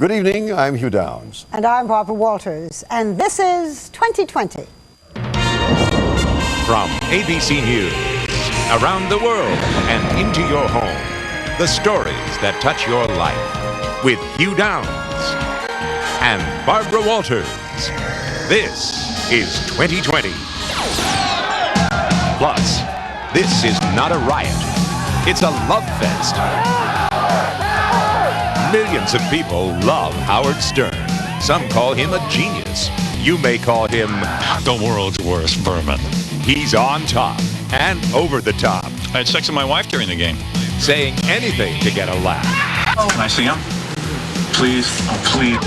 Good evening, I'm Hugh Downs. And I'm Barbara Walters, and this is 2020. From ABC News, around the world and into your home, the stories that touch your life with Hugh Downs and Barbara Walters. This is 2020. Plus, this is not a riot. It's a love fest. Millions of people love Howard Stern. Some call him a genius. You may call him the world's worst vermin. He's on top and over the top. I had sex with my wife during the game. Saying anything to get a laugh. Can I see him? Please, oh please.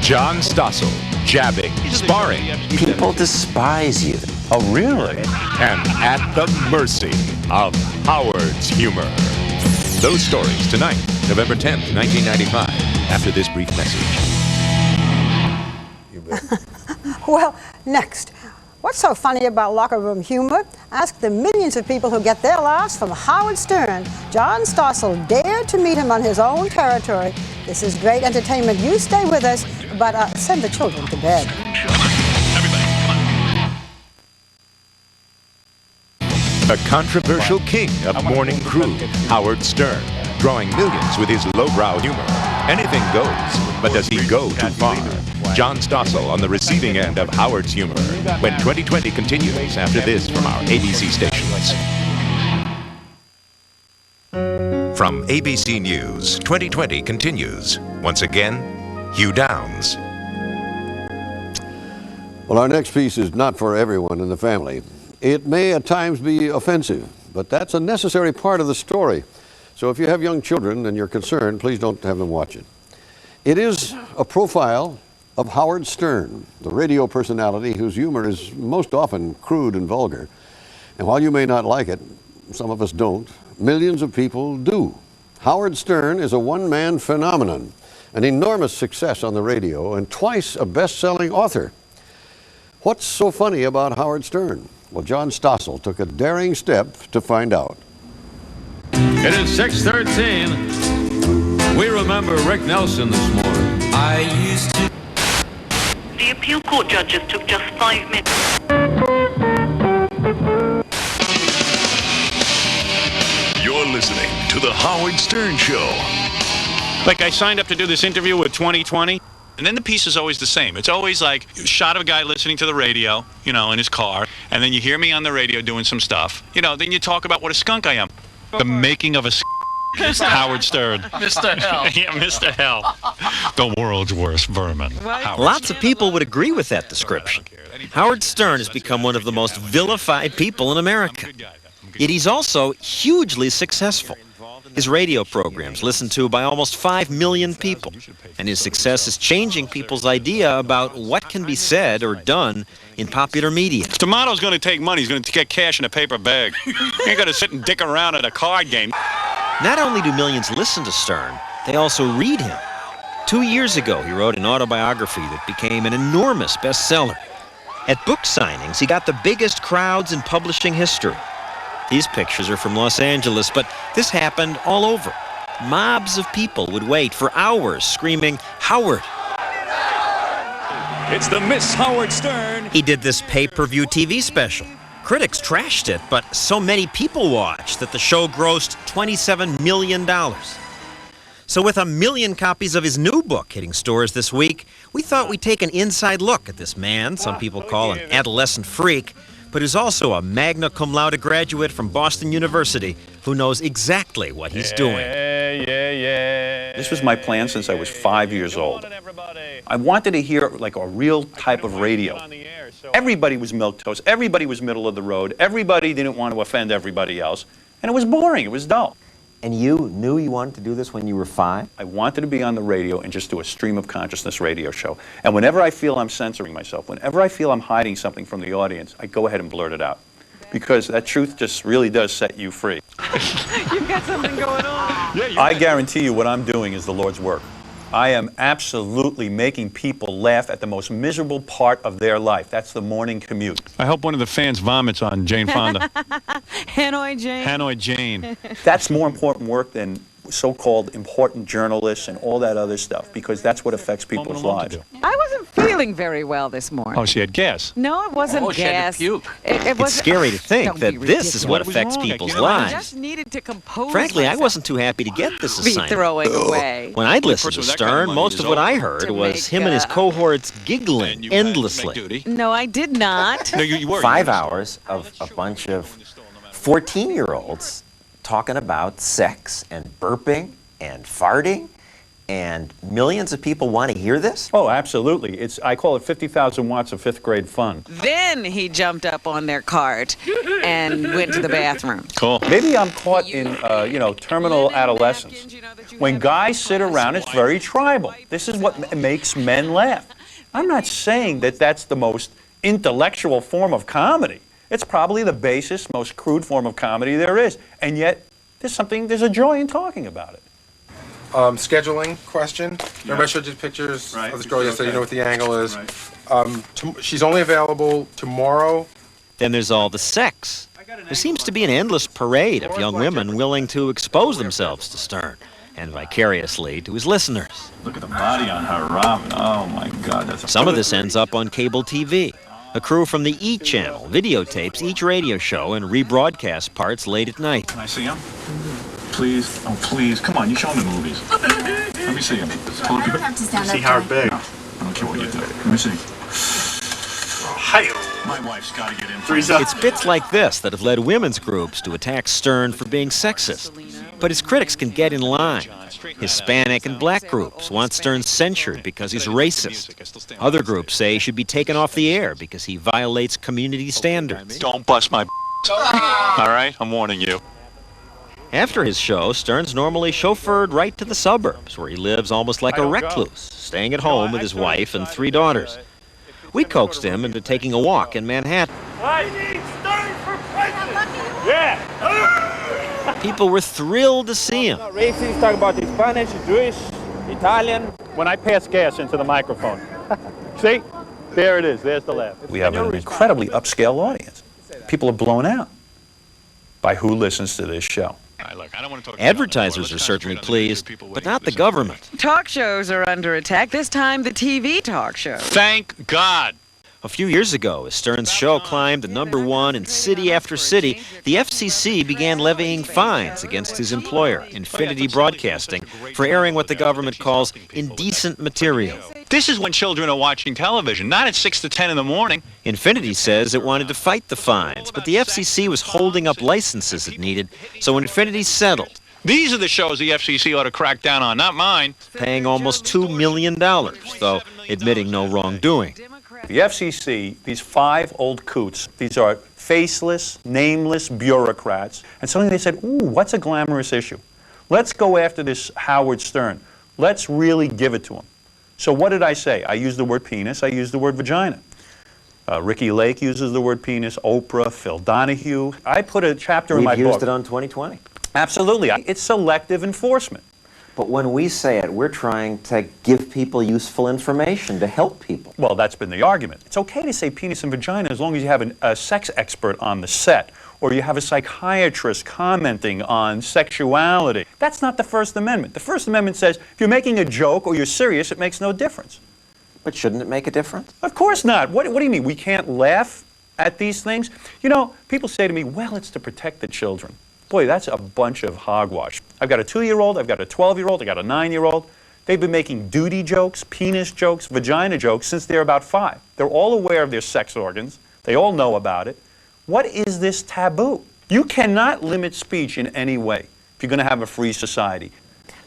John Stossel, jabbing, sparring. People despise you. Oh, really? And at the mercy of Howard's humor. Those stories tonight, November 10th, 1995, after this brief message. Well, next. What's so funny about locker room humor? Ask the millions of people who get their laughs from Howard Stern. John Stossel dared to meet him on his own territory. This is great entertainment. You stay with us, but send the children to bed. The controversial king of morning crew, Howard Stern, drawing millions with his lowbrow humor. Anything goes, but does he go too far? John Stossel on the receiving end of Howard's humor when 2020 continues after this from our ABC stations. From ABC News, 2020 continues. Once again, Hugh Downs. Well, our next piece is not for everyone in the family. It may at times be offensive, but that's a necessary part of the story. So if you have young children and you're concerned, please don't have them watch it. It is a profile of Howard Stern, the radio personality whose humor is most often crude and vulgar. And while you may not like it, some of us don't, millions of people do. Howard Stern is a one-man phenomenon, an enormous success on the radio, and twice a best-selling author. What's so funny about Howard Stern? Well, John Stossel took a daring step to find out. It is 6:13. We remember Rick Nelson this morning. I used to. The appeal court judges took just 5 minutes. You're listening to The Howard Stern Show. Like, I signed up to do this interview with 2020, and then the piece is always the same. It's always like a shot of a guy listening to the radio, you know, in his car, and then you hear me on the radio doing some stuff. You know, then you talk about what a skunk I am. The making of a Howard Stern. Mr. Hell. Yeah, Mr. Hell. The world's worst vermin. Lots of people would agree with that description. Howard Stern has become one of the most vilified people in America. Yet he's also hugely successful. His radio programs listened to by almost 5 million people, and his success is changing people's idea about what can be said or done in popular media. Tomato's going to take money. He's going to get cash in a paper bag. He ain't going to sit and dick around at a card game. Not only do millions listen to Stern, they also read him. 2 years ago, he wrote an autobiography that became an enormous bestseller. At book signings, he got the biggest crowds in publishing history. These pictures are from Los Angeles, but this happened all over. Mobs of people would wait for hours screaming, "Howard!" It's the Miss Howard Stern. He did this pay-per-view TV special. Critics trashed it, but so many people watched that the show grossed $27 million. So with 1 million copies of his new book hitting stores this week, we thought we'd take an inside look at this man some people call an adolescent freak, but who's also a magna cum laude graduate from Boston University who knows exactly what he's doing. This was my plan since I was 5 years old. I wanted to hear like a real type of radio. Everybody was milquetoast. Everybody was middle of the road. Everybody didn't want to offend everybody else. And it was boring. It was dull. And you knew you wanted to do this when you were 5? I wanted to be on the radio and just do a stream of consciousness radio show. And whenever I feel I'm censoring myself, whenever I feel I'm hiding something from the audience, I go ahead and blurt it out. Because that truth just really does set you free. You've got something going on. I guarantee you what I'm doing is the Lord's work. I am absolutely making people laugh at the most miserable part of their life. That's the morning commute. I hope one of the fans vomits on Jane Fonda. Hanoi Jane. Hanoi Jane. That's more important work than so-called important journalists and all that other stuff, because that's what affects people's lives. I wasn't feeling very well this morning. Oh, she had gas. No, it wasn't she had to gas. puke. It was, It's scary to think Don't that be this is what What was affects wrong? I people's can't I lives. just needed to compose Frankly, I myself. wasn't too happy to get this Be assignment. throwing away. When I'd listened to person with that kind of Stern, money most is of what I over. heard To was make, him and his cohorts giggling You had to make endlessly. duty. No, I did not. No, you were. 5 hours of a bunch of 14-year-olds talking about sex and burping and farting, and millions of people want to hear this? Oh, absolutely. I call it 50,000 watts of fifth grade fun. Then he jumped up on their cart and went to the bathroom. Cool. Maybe I'm caught in, terminal adolescence. When guys sit around, it's very tribal. This is what makes men laugh. I'm not saying that that's the most intellectual form of comedy. It's probably the basest, most crude form of comedy there is. And yet, there's a joy in talking about it. Scheduling question. Remember I showed you pictures of this girl yesterday, you know what the angle is. She's only available tomorrow. Then there's all the sex. There seems to be an endless parade of young women willing to expose themselves to Stern, and vicariously to his listeners. Look at the body on her, Robin. Oh, my God. That's Some of this ends up on cable TV. A crew from the E! Channel videotapes each radio show and rebroadcast parts late at night. Can I see him? Please. Oh, please. Come on, you show him the movies. Let me see him. I don't have to stand See up. Howard Big. I don't care what you do. Let me see. My wife's got to get in. It's bits like this that have led women's groups to attack Stern for being sexist. But his critics can get in line. Hispanic and black groups want Stern censured because he's racist. Other groups say he should be taken off the air because he violates community standards. Don't bust my all right? I'm warning you. After his show, Stern's normally chauffeured right to the suburbs, where he lives almost like a recluse, staying at home with his wife and 3 daughters. We coaxed him into taking a walk in Manhattan. I need Stern for president! Yeah! People were thrilled to see him. Racist, talk about the Spanish, Jewish, Italian. When I pass gas into the microphone, see? There it is. There's the laugh. We have an incredibly upscale audience. People are blown out by who listens to this show. Advertisers are certainly pleased, but not the government. Talk shows are under attack, this time the TV talk show. Thank God. A few years ago, as Stern's show climbed to #1 in city after city, the FCC began levying fines against his employer, Infinity Broadcasting, for airing what the government calls indecent material. This is when children are watching television, not at 6 to 10 in the morning. Infinity says it wanted to fight the fines, but the FCC was holding up licenses it needed, so Infinity settled. These are the shows the FCC ought to crack down on, not mine. Paying almost $2 million, though admitting no wrongdoing. The FCC, these 5 old coots, these are faceless, nameless bureaucrats, and suddenly they said, ooh, what's a glamorous issue? Let's go after this Howard Stern. Let's really give it to him. So what did I say? I used the word penis, I used the word vagina. Ricky Lake uses the word penis, Oprah, Phil Donahue. I put a chapter in my book. We've used it on 2020. Absolutely. It's selective enforcement. But when we say it, we're trying to give people useful information to help people. Well, that's been the argument. It's okay to say penis and vagina as long as you have a sex expert on the set, or you have a psychiatrist commenting on sexuality. That's not the First Amendment. The First Amendment says if you're making a joke or you're serious, it makes no difference. But shouldn't it make a difference? Of course not. What do you mean? We can't laugh at these things? You know, people say to me, well, it's to protect the children. Boy, that's a bunch of hogwash. I've got a 2-year-old, I've got a 12-year-old, I've got a 9-year-old. They've been making duty jokes, penis jokes, vagina jokes since they're about 5. They're all aware of their sex organs. They all know about it. What is this taboo? You cannot limit speech in any way if you're going to have a free society.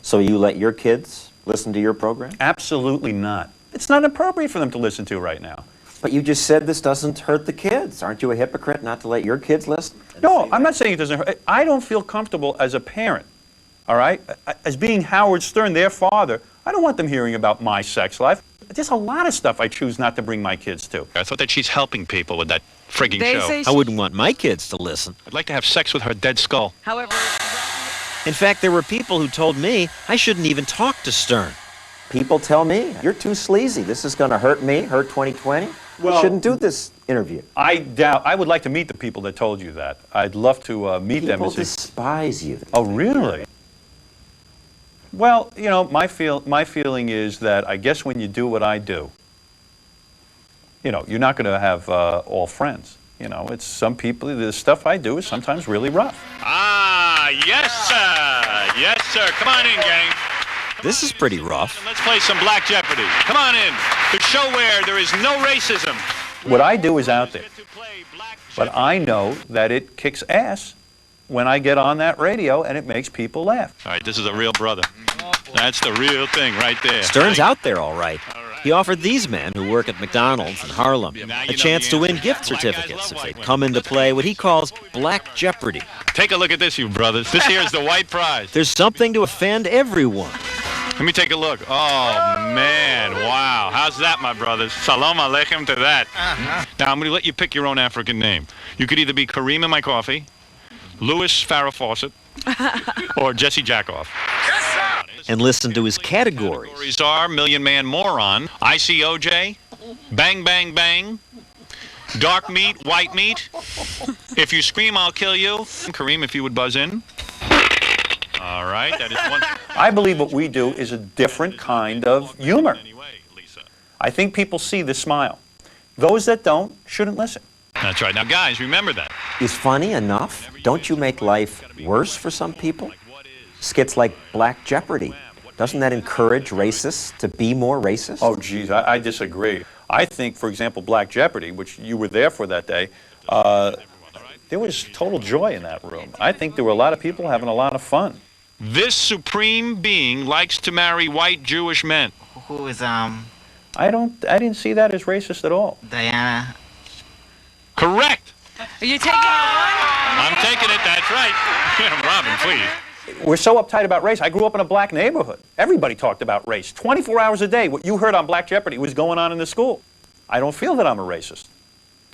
So you let your kids listen to your program? Absolutely not. It's not appropriate for them to listen to right now. But you just said this doesn't hurt the kids. Aren't you a hypocrite not to let your kids listen? No, I'm not saying it doesn't hurt. I don't feel comfortable as a parent, all right? As being Howard Stern, their father, I don't want them hearing about my sex life. There's a lot of stuff I choose not to bring my kids to. I thought that she's helping people with that frigging They show. say I wouldn't want my kids to listen. I'd like to have sex with her dead skull. However, In fact, there were people who told me I shouldn't even talk to Stern. People tell me, you're too sleazy. This is going to hurt me, hurt 2020. Well, you shouldn't do this interview. I doubt. I would like to meet the people that told you that. I'd love to meet them. People despise you. Oh, really? Well, you know, my feeling is that I guess when you do what I do, you know, you're not going to have all friends. You know, it's some people, the stuff I do is sometimes really rough. Ah, yes, sir. Yes, sir. Come on in, gang. This is pretty rough. Let's play some Black Jeopardy. Come on in. The show where there is no racism. What I do is out there. But I know that it kicks ass when I get on that radio and it makes people laugh. All right, this is a real brother. That's the real thing right there. Stern's out there all right. He offered these men who work at McDonald's in Harlem a chance to win gift certificates if they'd come in to play what he calls Black Jeopardy. Take a look at this, you brothers. This here is the white prize. There's something to offend everyone. Let me take a look. Oh, man. Wow. How's that, my brothers? Salam alaikum to that. Now, I'm going to let you pick your own African name. You could either be Kareem in my coffee, Louis Farrah Fawcett, or Jesse Jackoff. And listen to his categories. Categories are Million Man Moron, ICOJ, Bang Bang Bang, Dark Meat, White Meat, If You Scream, I'll Kill You. Kareem, if you would buzz in. All right, that is one. I believe what we do is a different kind of humor. I think people see the smile. Those that don't shouldn't listen. That's right. Now, guys, remember that. Is funny enough? Don't you make life worse for some people? Skits like Black Jeopardy. Doesn't that encourage racists to be more racist? Oh, geez, I disagree. I think, for example, Black Jeopardy, which you were there for that day, there was total joy in that room. I think there were a lot of people having a lot of fun. This supreme being likes to marry white Jewish men. Who is, I didn't see that as racist at all. Diana? Correct. Are you taking it on? I'm taking it, that's right. Robin, please. We're so uptight about race. I grew up in a black neighborhood. Everybody talked about race. 24 hours a day, what you heard on Black Jeopardy was going on in the school. I don't feel that I'm a racist.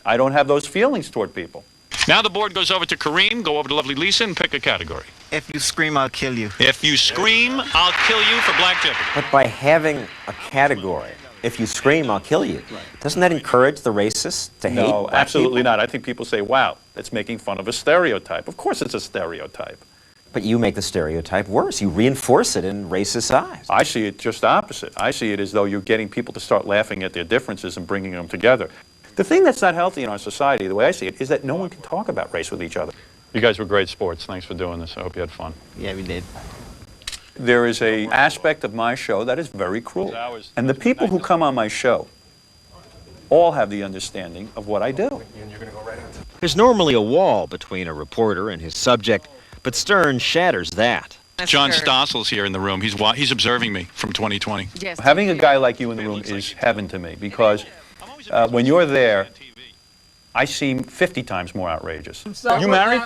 I don't have those feelings toward people. Now the board goes over to Kareem, go over to lovely Lisa, and pick a category. If you scream, I'll kill you. If you scream, I'll kill you for Black Jeopardy. But by having a category, if you scream, I'll kill you, doesn't that encourage the racists to hate No, black absolutely people? not. I think people say, wow, that's making fun of a stereotype. Of course it's a stereotype. But you make the stereotype worse. You reinforce it in racist eyes. I see it just opposite. I see it as though you're getting people to start laughing at their differences and bringing them together. The thing that's not healthy in our society, the way I see it, is that no one can talk about race with each other. You guys were great sports. Thanks for doing this. I hope you had fun. Yeah, we did. There is an aspect of my show that is very cruel. And the people who come on my show all have the understanding of what I do. There's normally a wall between a reporter and his subject, but Stern shatters that. John Stossel's here in the room. He's observing me from 2020. Yes. Having a guy like you in the room is heaven to me because when you're there, I seem 50 times more outrageous. You married?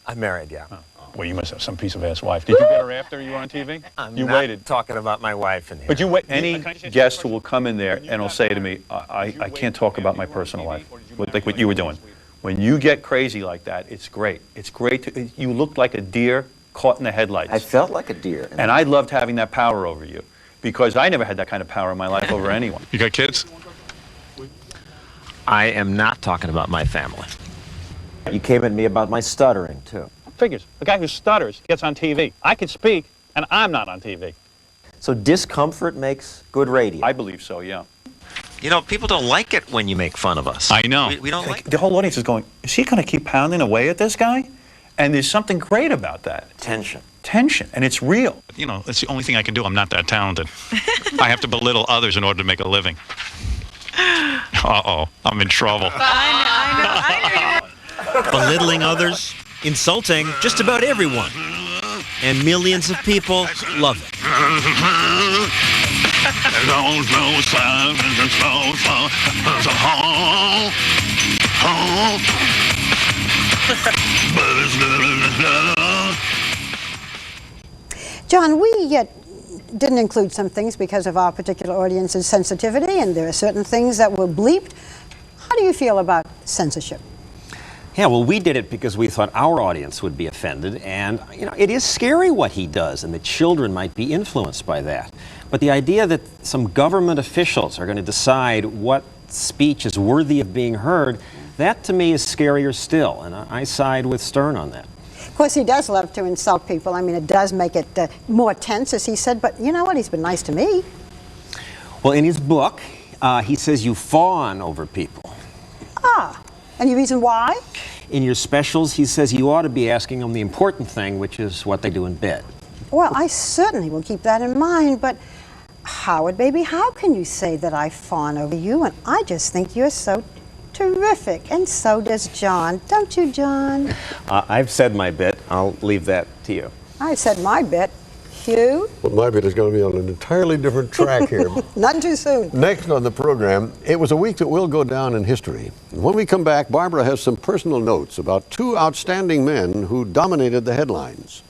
I'm married, yeah. Oh. Well, you must have some piece of ass wife. Did you get her after you were on TV? I'm you not waited. talking about my wife in here. But you wait. Any guest who will come in there and will say to me, I can't talk about my personal life, like what you were doing. When you get crazy like that, it's great. It's great. You looked like a deer caught in the headlights. I felt like a deer. And I loved having that power over you because I never had that kind of power in my life over anyone. You got kids? I am not talking about my family. You came at me about my stuttering, too. Figures. A guy who stutters gets on TV. I can speak, and I'm not on TV. So discomfort makes good radio. I believe so, yeah. You know, people don't like it when you make fun of us. I know. We don't like it. The whole audience is going, is he going to keep pounding away at this guy? And there's something great about that. Tension. Tension, and it's real. You know, that's the only thing I can do. I'm not that talented. I have to belittle others in order to make a living. Uh-oh, I'm in trouble. I know. Belittling others, insulting just about everyone. And millions of people love it. John, we didn't include some things because of our particular audience's sensitivity, and there are certain things that were bleeped. How do you feel about censorship? Yeah, well, we did it because we thought our audience would be offended, and, you know, it is scary what he does, and the children might be influenced by that. But the idea that some government officials are going to decide what speech is worthy of being heard, that to me is scarier still, and I side with Stern on that. course, he does love to insult people. I mean, it does make it more tense, as he said, but you know what? He's been nice to me. Well, in his book, he says you fawn over people. Ah, any reason why? In your specials, he says you ought to be asking them the important thing, which is what they do in bed. Well, I certainly will keep that in mind, but Howard, baby, how can you say that I fawn over you? And I just think you're so terrific, and so does John. Don't you, John? I've said my bit. I'll leave that to you. I said my bit. Hugh? Well, my bit is going to be on an entirely different track here. Nothing too soon. Next on the program, it was a week that will go down in history. When we come back, Barbara has some personal notes about two outstanding men who dominated the headlines.